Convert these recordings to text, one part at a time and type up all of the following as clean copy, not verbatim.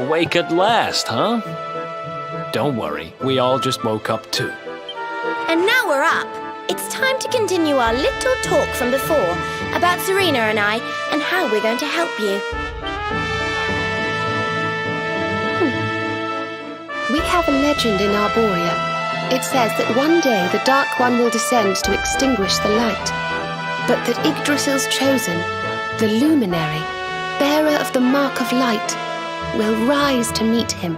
Awake at last, huh? Don't worry, we all just woke up too. And now we're up. It's time to continue our little talk from before about Serena and I and how we're going to help you. We have a legend in Arborea. It says that one day the Dark One will descend to extinguish the light, but that Yggdrasil's chosen, the luminary, bearer of the mark of light, will rise to meet him.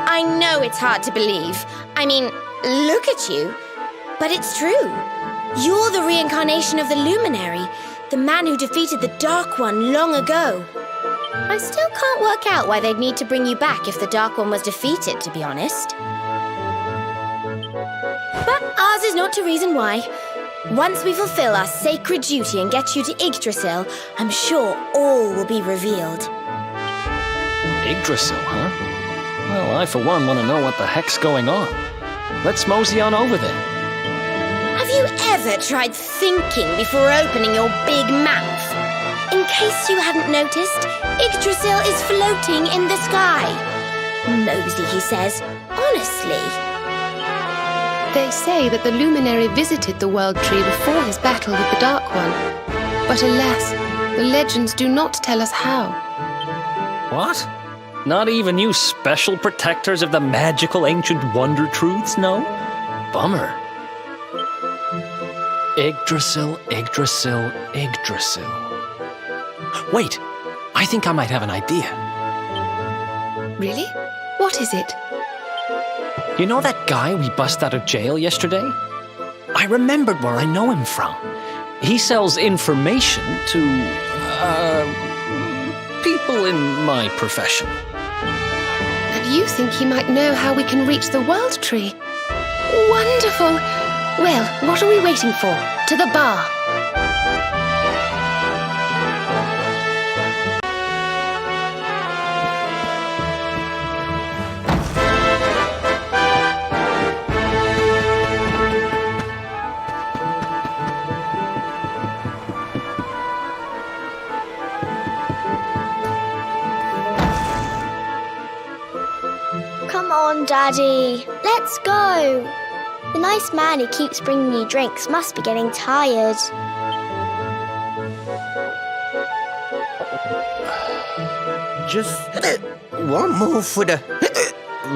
I know it's hard to believe. I mean, look at you. But it's true. You're the reincarnation of the luminary, the man who defeated the Dark One long ago. I still can't work out why they'd need to bring you back if the Dark One was defeated, to be honest. But ours is not to reason why. Once we fulfill our sacred duty and get you to Yggdrasil, I'm sure all will be revealed. Ygdrasil, huh? Well, I for one want to know what the heck's going on. Let's mosey on over there. Have you ever tried thinking before opening your big mouth? In case you hadn't noticed, Yggdrasil is floating in the sky. Mosey, he says. Honestly. They say that the luminary visited the World Tree before his battle with the Dark One. But alas, the legends do not tell us how. What? Not even you special protectors of the magical ancient wonder truths know? Bummer. Yggdrasil, Yggdrasil, Yggdrasil. Wait, I think I might have an idea. Really? What is it? You know that guy we bust out of jail yesterday? I remembered where I know him from. He sells information to, people in my profession. And you think he might know how we can reach the World Tree? Wonderful! Well, what are we waiting for? To the bar! Come on, Daddy. Let's go. The nice man who keeps bringing you drinks must be getting tired. Just one more for the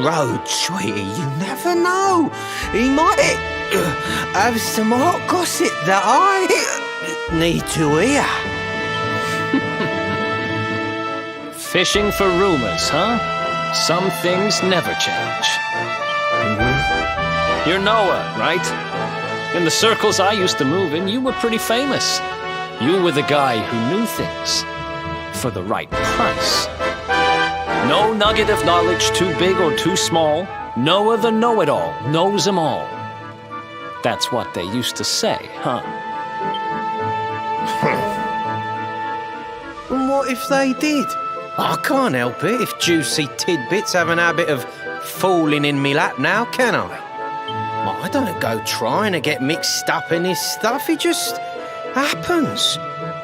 road, sweetie. You never know. He might have some hot gossip that I need to hear. Fishing for rumors, huh? Some things never change. You're Noah, right? In the circles I used to move in, you were pretty famous. You were the guy who knew things for the right price. No nugget of knowledge too big or too small. Noah the know-it-all knows 'em all. That's what they used to say, huh? And what if they did? I can't help it if juicy tidbits have an habit of falling in me lap now, can I? I don't go trying to get mixed up in this stuff, it just happens.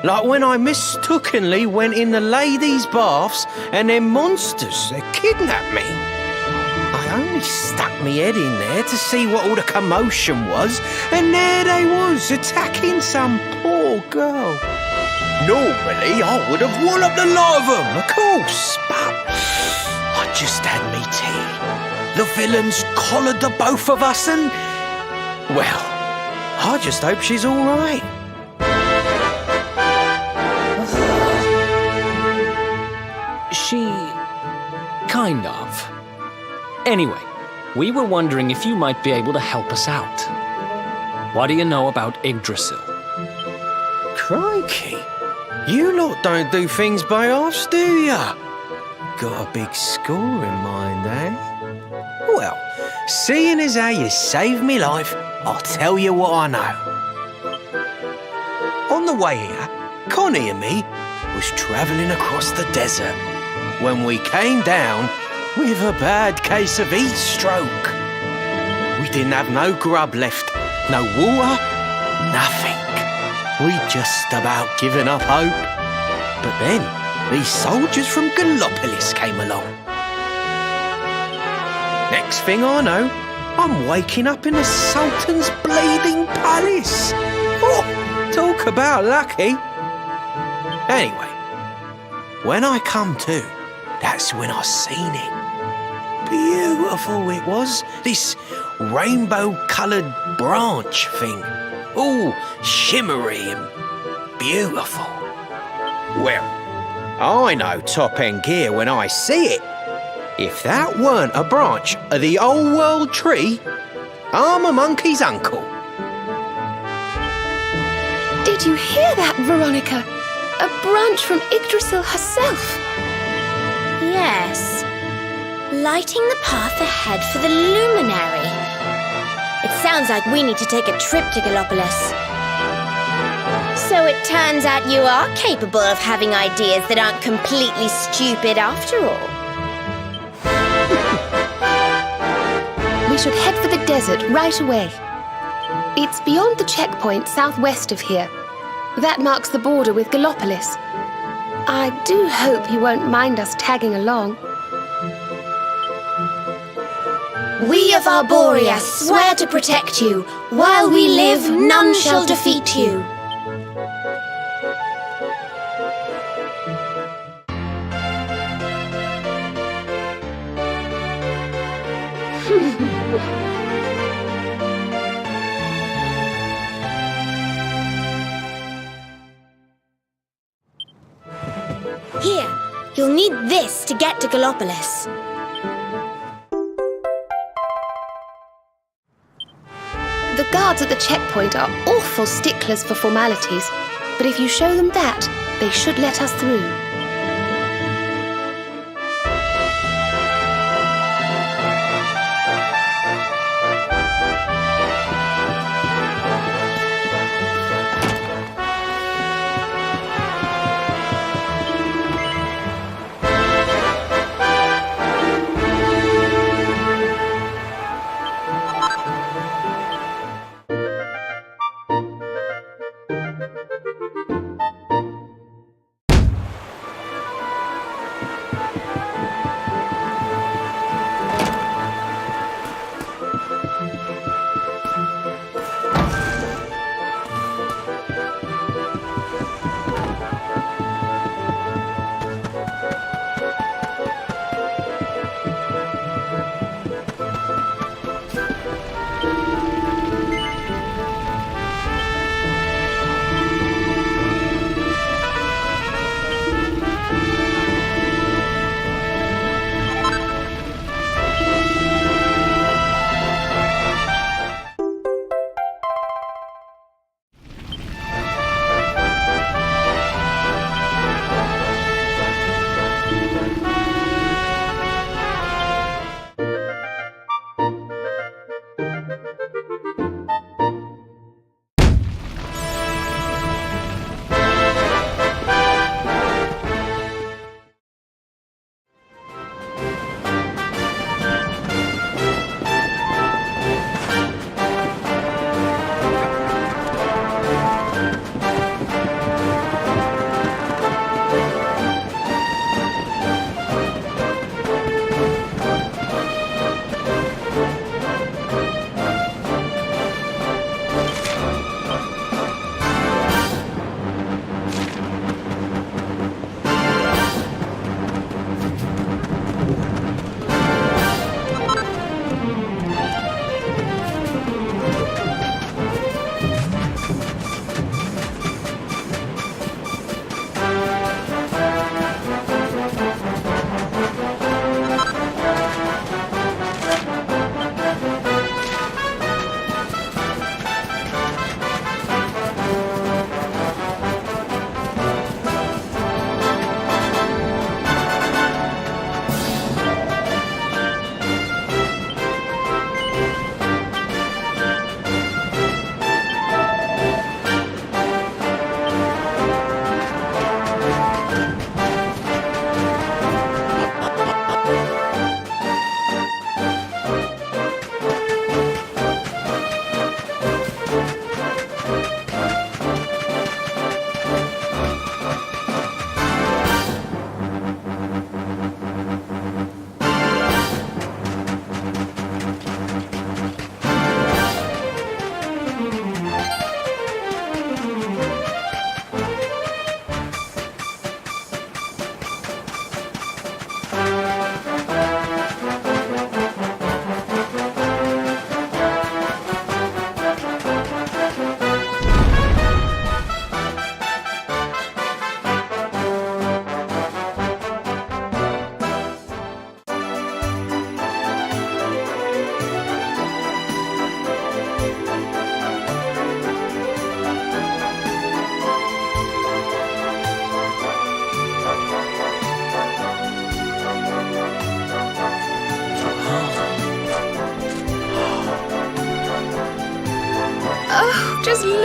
Like when I mistakenly went in the ladies' baths and them monsters, they kidnapped me. I only stuck me head in there to see what all the commotion was, and there they was, attacking some poor girl. Normally, I would have walloped the lot of them, of course, but I just had me tea. The villains collared the both of us and, well, I just hope she's all right. She... kind of. Anyway, we were wondering if you might be able to help us out. What do you know about Yggdrasil? Crikey. You lot don't do things by halves, do ya? Got a big score in mind, eh? Well, seeing as how you saved me life, I'll tell you what I know. On the way here, Connie and me was travelling across the desert when we came down with a bad case of heat stroke. We didn't have no grub left, no water, nothing. We'd just about given up hope. But then, these soldiers from Galoppoli came along. Next thing I know, I'm waking up in the Sultan's bleeding palace. Oh, talk about lucky. Anyway, when I come to, that's when I seen it. Beautiful it was, this rainbow-coloured branch thing. All shimmery and beautiful. Well, I know top-end gear when I see it. If that weren't a branch of the old world tree, I'm a monkey's uncle. Did you hear that, Veronica? A branch from Ygdrasil herself. Yes. Lighting the path ahead for the luminary. It sounds like we need to take a trip to Galoppoli. So it turns out you are capable of having ideas that aren't completely stupid after all. We should head for the desert right away. It's beyond the checkpoint southwest of here. That marks the border with Galoppoli. I do hope you won't mind us tagging along. We of Arborea swear to protect you. While we live, none shall defeat you. Here, you'll need this to get to Galoppoli. The guards at the checkpoint are awful sticklers for formalities, but if you show them that, they should let us through.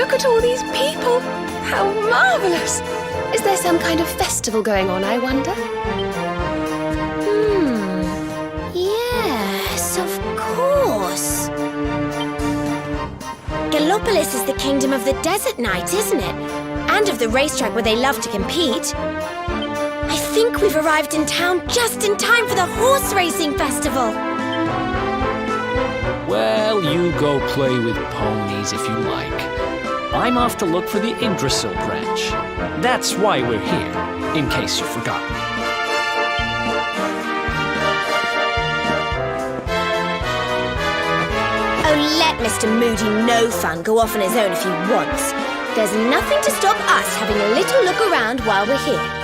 Look at all these people! How marvellous! Is there some kind of festival going on, I wonder? Yes, of course. Galopolis is the kingdom of the desert knight, isn't it? And of the racetrack where they love to compete. I think we've arrived in town just in time for the horse racing festival. Well, you go play with ponies if you like. I'm off to look for the Ygdrasil branch. That's why we're here, in case you've forgotten. Oh, let Mr. Moody No Fun go off on his own if he wants. There's nothing to stop us having a little look around while we're here.